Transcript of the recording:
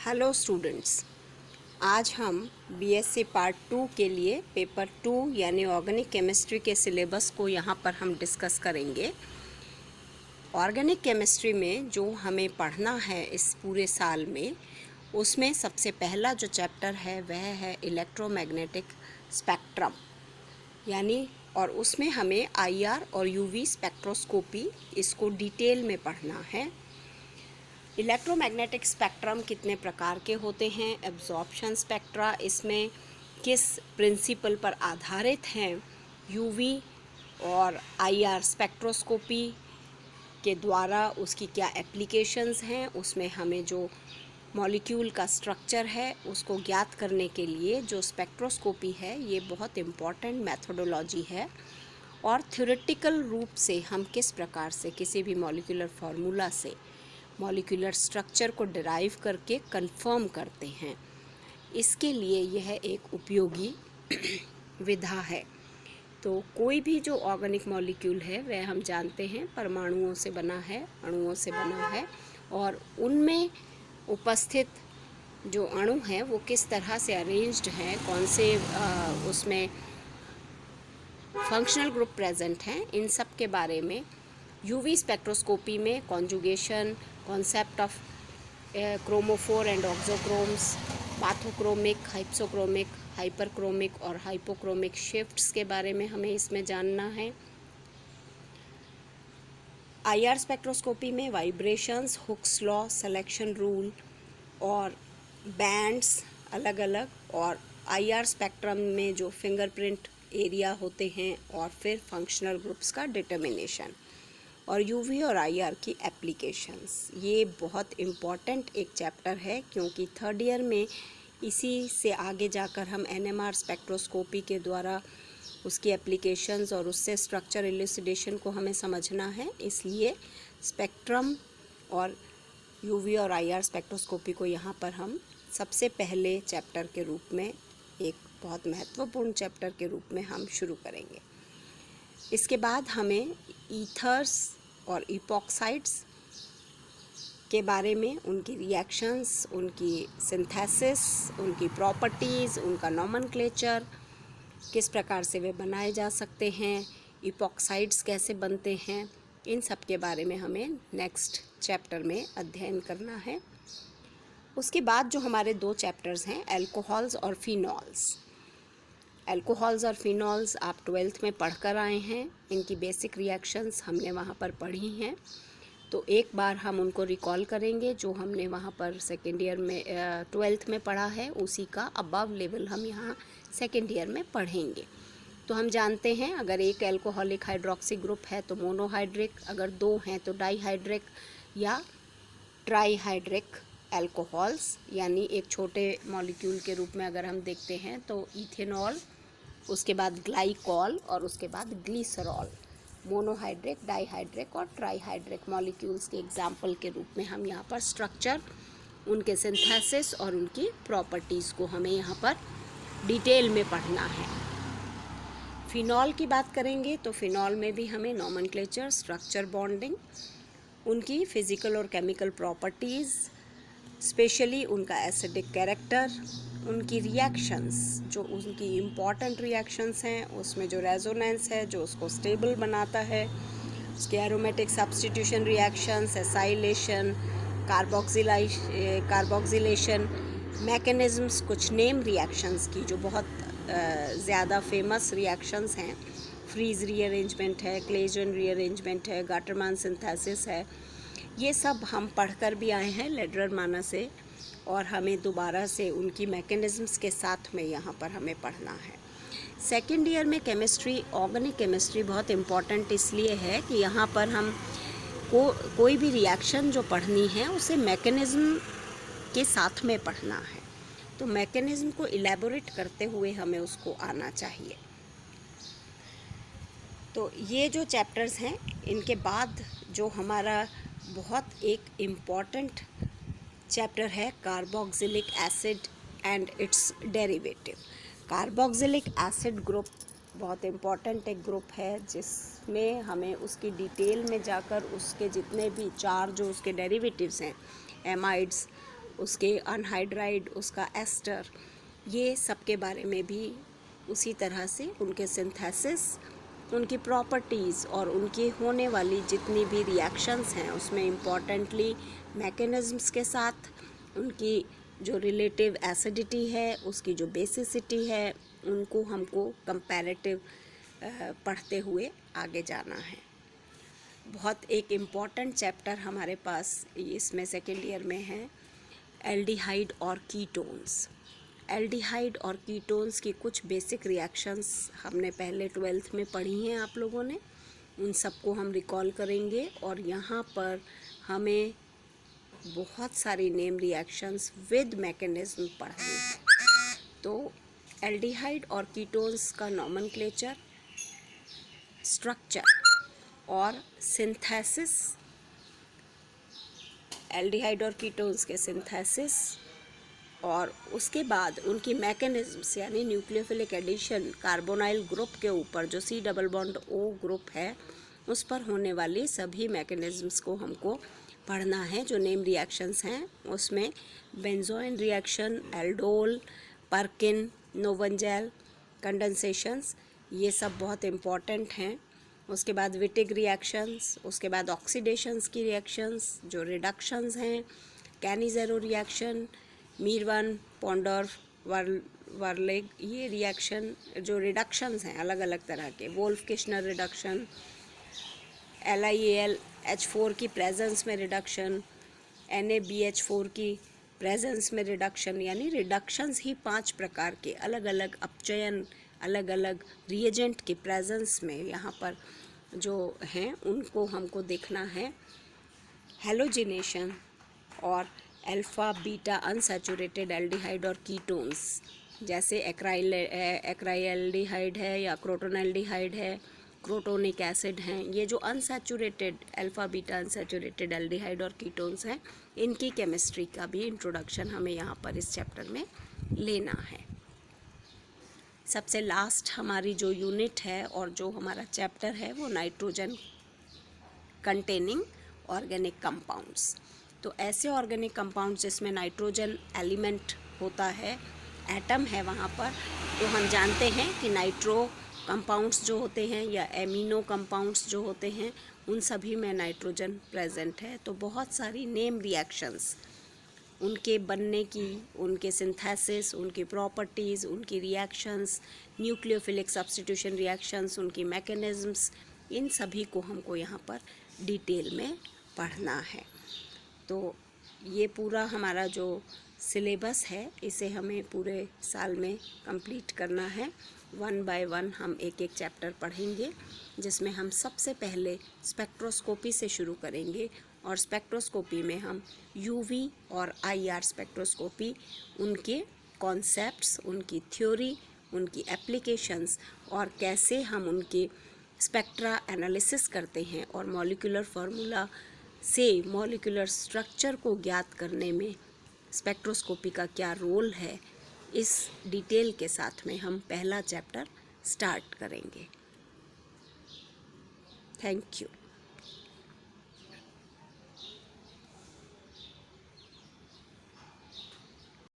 Hello students, आज हम BSc part 2 के लिए पेपर 2 यानी ऑर्गेनिक केमिस्ट्री के सिलेबस को यहाँ पर हम डिस्कस करेंगे। ऑर्गेनिक केमिस्ट्री में जो हमें पढ़ना है इस पूरे साल में, उसमें सबसे पहला जो चैप्टर है वह है इलेक्ट्रोमैग्नेटिक स्पेक्ट्रम यानी, और उसमें हमें आईआर और यूवी स्पेक्ट्रोस्कोपी इसको डिटेल में पढ़ना है। इलेक्ट्रोमैग्नेटिक स्पेक्ट्रम कितने प्रकार के होते हैं, एब्जॉर्प्शन स्पेक्ट्रा इसमें किस प्रिंसिपल पर आधारित हैं, यूवी और आईआर स्पेक्ट्रोस्कोपी के द्वारा उसकी क्या एप्लीकेशंस हैं, उसमें हमें जो मॉलिक्यूल का स्ट्रक्चर है उसको ज्ञात करने के लिए जो स्पेक्ट्रोस्कोपी है ये बहुत इम्पॉर्टेंट मेथोडोलॉजी है। और थ्योरेटिकल रूप से हम किस प्रकार से किसी भी मॉलिक्यूलर फार्मूला से मॉलिक्यूलर स्ट्रक्चर को डिराइव करके कंफर्म करते हैं, इसके लिए यह एक उपयोगी विधा है। तो कोई भी जो ऑर्गेनिक मॉलिक्यूल है वह हम जानते हैं परमाणुओं से बना है, अणुओं से बना है, और उनमें उपस्थित जो अणु हैं वो किस तरह से अरेंज्ड हैं, कौन से उसमें फंक्शनल ग्रुप प्रेजेंट हैं, इन सब के बारे में यूवी स्पेक्ट्रोस्कोपी में conjugation, concept of chromophore and auxochromes, bathochromic, hypsochromic, hyperchromic और हाइपोक्रोमिक शिफ्ट्स के बारे में हमें इसमें जानना है। आईआर स्पेक्ट्रोस्कोपी में vibrations, Hooke's law, selection rule और बैंड्स अलग अलग, और आईआर स्पेक्ट्रम में जो फिंगरप्रिंट एरिया होते हैं, और फिर फंक्शनल ग्रुप्स का डिटर्मिनेशन, और यूवी और आईआर की एप्लीकेशंस। ये बहुत इम्पॉर्टेंट एक चैप्टर है क्योंकि थर्ड ईयर में इसी से आगे जाकर हम एनएमआर स्पेक्ट्रोस्कोपी के द्वारा उसकी एप्लीकेशंस और उससे स्ट्रक्चर इल्यूसिडेशन को हमें समझना है। इसलिए स्पेक्ट्रम और यूवी और आईआर स्पेक्ट्रोस्कोपी को यहाँ पर हम सबसे पहले चैप्टर के रूप में, एक बहुत महत्वपूर्ण चैप्टर के रूप में हम शुरू करेंगे। इसके बाद हमें ईथर्स और इपॉक्साइड्स के बारे में, उनकी रिएक्शंस, उनकी सिंथेसिस, उनकी प्रॉपर्टीज़, उनका नॉमेनक्लेचर, किस प्रकार से वे बनाए जा सकते हैं, इपॉक्साइड्स कैसे बनते हैं, इन सब के बारे में हमें नेक्स्ट चैप्टर में अध्ययन करना है। उसके बाद जो हमारे दो चैप्टर्स हैं, एल्कोहल्स और फिनॉल्स। एल्कोहल्स और फिनॉल्स आप 12th में पढ़ कर आए हैं, इनकी बेसिक रिएक्शंस हमने वहाँ पर पढ़ी हैं, तो एक बार हम उनको रिकॉल करेंगे। जो हमने वहाँ पर सेकेंड ईयर में 12th में पढ़ा है उसी का अबव लेवल हम यहाँ सेकेंड ईयर में पढ़ेंगे। तो हम जानते हैं अगर एक एल्कोहलिक हाइड्रोक्सी ग्रुप है तो मोनोहाइड्रिक, अगर दो हैं तो डाईहाइड्रिक या ट्राईहाइड्रिक एल्कोहल्स, यानी एक छोटे मॉलिक्यूल के रूप में अगर हम देखते हैं तो इथेनॉल, उसके बाद ग्लाइकॉल और उसके बाद ग्लिसरॉल, मोनोहाइड्रिक, डाईहाइड्रिक और ट्राईहाइड्रिक मॉलिक्यूल्स के एग्जाम्पल के रूप में हम यहाँ पर स्ट्रक्चर, उनके सिंथेसिस और उनकी प्रॉपर्टीज़ को हमें यहाँ पर डिटेल में पढ़ना है। फिनॉल की बात करेंगे तो फिनॉल में भी हमें नॉमेनक्लेचर, स्ट्रक्चर, बॉन्डिंग, उनकी फिज़िकल और केमिकल प्रॉपर्टीज़, स्पेशली उनका एसिडिक कैरेक्टर, उनकी रिएक्शंस, जो उनकी इम्पॉर्टेंट रिएक्शंस हैं, उसमें जो रेजोनेंस है जो उसको स्टेबल बनाता है, उसके aromatic substitution reactions, acylation, carboxylation, mechanisms, कुछ नेम रिएक्शंस की जो बहुत ज़्यादा फेमस रिएक्शंस हैं, फ्रीज रीअरेंजमेंट है, क्लेजन रीअरेंजमेंट है, गाटरमान सिंथेसिस है, ये सब हम पढ़कर भी आए हैं लेडरमाना से, और हमें दोबारा से उनकी मैकेनिज़म्स के साथ में यहाँ पर हमें पढ़ना है। सेकेंड ईयर में केमिस्ट्री, ऑर्गेनिक केमिस्ट्री बहुत इम्पॉर्टेंट इसलिए है कि यहाँ पर हम कोई भी रिएक्शन जो पढ़नी है उसे मैकेनिज़्म के साथ में पढ़ना है, तो मैकेनिज़्म को इलेबोरेट करते हुए हमें उसको आना चाहिए। तो ये जो चैप्टर्स हैं, इनके बाद जो हमारा बहुत एक इम्पॉर्टेंट चैप्टर है carboxylic acid and it's derivative. Carboxylic acid group बहुत इम्पॉर्टेंट एक ग्रुप है जिसमें हमें उसकी डिटेल में जाकर उसके जितने भी चार जो उसके डेरिवेटिव्स हैं, एमाइड्स, उसके अनहाइड्राइड, उसका एस्टर, ये सब के बारे में भी उसी तरह से उनके सिंथेसिस, उनकी प्रॉपर्टीज़ और उनकी होने वाली जितनी भी रिएक्शंस हैं उसमें इम्पॉर्टेंटली मैकेनिज़म्स के साथ उनकी जो रिलेटिव एसिडिटी है, उसकी जो बेसिसिटी है, उनको हमको कंपैरेटिव पढ़ते हुए आगे जाना है। बहुत एक इम्पॉर्टेंट चैप्टर हमारे पास इसमें सेकेंड ईयर में है, एल्डिहाइड और कीटोन्स। एल्डिहाइड और कीटोन्स की कुछ बेसिक रिएक्शंस हमने पहले 12th में पढ़ी हैं आप लोगों ने, उन सबको हम रिकॉल करेंगे और यहाँ पर हमें बहुत सारी नेम रिएक्शंस विद मैकेनिज्म पढ़नी है। तो एल्डिहाइड और कीटोन्स का नॉमेनक्लेचर, स्ट्रक्चर और सिंथेसिस, एल्डिहाइड और कीटोन्स के सिंथेसिस और उसके बाद उनकी मैकेनिज्म्स यानी न्यूक्लियोफिलिक एडिशन कार्बोनाइल ग्रुप के ऊपर जो C double bond O group है उस पर होने वाली सभी मैकेनिज्म्स को हमको पढ़ना है। जो नेम रिएक्शंस हैं उसमें बेंजोइन रिएक्शन, एल्डोल, पर्किन, नोवंजेल, कंडेंसेशंस, ये सब बहुत इम्पॉर्टेंट हैं। उसके बाद विटिग रिएक्शंस, उसके बाद ऑक्सीडेशंस की रिएक्शंस, जो रिडक्शंस हैं, कैनिज़ेरो रिएक्शन, मीरवन, पॉन्डोर्फ, वर्लेग, ये रिएक्शन जो रिडक्शंस हैं अलग अलग तरह के, वोल्फ किश्नर रिडक्शन, LiAlH4 की प्रेजेंस में रिडक्शन, NaBH4 की प्रेजेंस में रिडक्शन, यानी रिडक्शंस ही 5 प्रकार के अलग अलग अपचयन, अलग अलग रिएजेंट की प्रेजेंस में यहाँ पर जो हैं उनको हमको देखना है। हेलोजिनेशन और अल्फ़ा बीटा अनसैचुरेटेड एल्डिहाइड और कीटोन्स जैसे एक्राइल्डिहाइड है या क्रोटोनल्डिहाइड है, क्रोटोनिक एसिड हैं, ये जो unsaturated alpha beta unsaturated aldehyde और कीटोन्स हैं, इनकी केमिस्ट्री का भी इंट्रोडक्शन हमें यहाँ पर इस चैप्टर में लेना है। सबसे लास्ट हमारी जो यूनिट है और जो हमारा चैप्टर है वो नाइट्रोजन कंटेनिंग ऑर्गेनिक कंपाउंड्स। तो ऐसे ऑर्गेनिक कंपाउंड्स जिसमें नाइट्रोजन एलिमेंट होता है, एटम है वहाँ पर, तो हम जानते हैं कि नाइट्रो कंपाउंड्स जो होते हैं या एमिनो कंपाउंड्स जो होते हैं उन सभी में नाइट्रोजन प्रेजेंट है। तो बहुत सारी नेम रिएक्शंस, उनके बनने की, उनके सिंथेसिस, उनकी प्रॉपर्टीज़, उनकी रिएक्शंस, न्यूक्लियोफिलिक सब्स्टिट्यूशन रिएक्शंस, उनकी मैकेनिज्म्स, इन सभी को हमको यहाँ पर डिटेल में पढ़ना है। तो ये पूरा हमारा जो सिलेबस है इसे हमें पूरे साल में कंप्लीट करना है। 1 बाय 1 हम एक एक चैप्टर पढ़ेंगे, जिसमें हम सबसे पहले स्पेक्ट्रोस्कोपी से शुरू करेंगे और स्पेक्ट्रोस्कोपी में हम यूवी और IR स्पेक्ट्रोस्कोपी, उनके कॉन्सेप्ट्स, उनकी थ्योरी, उनकी एप्लीकेशंस और कैसे हम उनके स्पेक्ट्रा एनालिसिस करते हैं और मॉलिक्यूलर फार्मूला से मॉलिक्यूलर स्ट्रक्चर को ज्ञात करने में स्पेक्ट्रोस्कोपी का क्या रोल है, इस डिटेल के साथ में हम पहला चैप्टर स्टार्ट करेंगे। Thank you.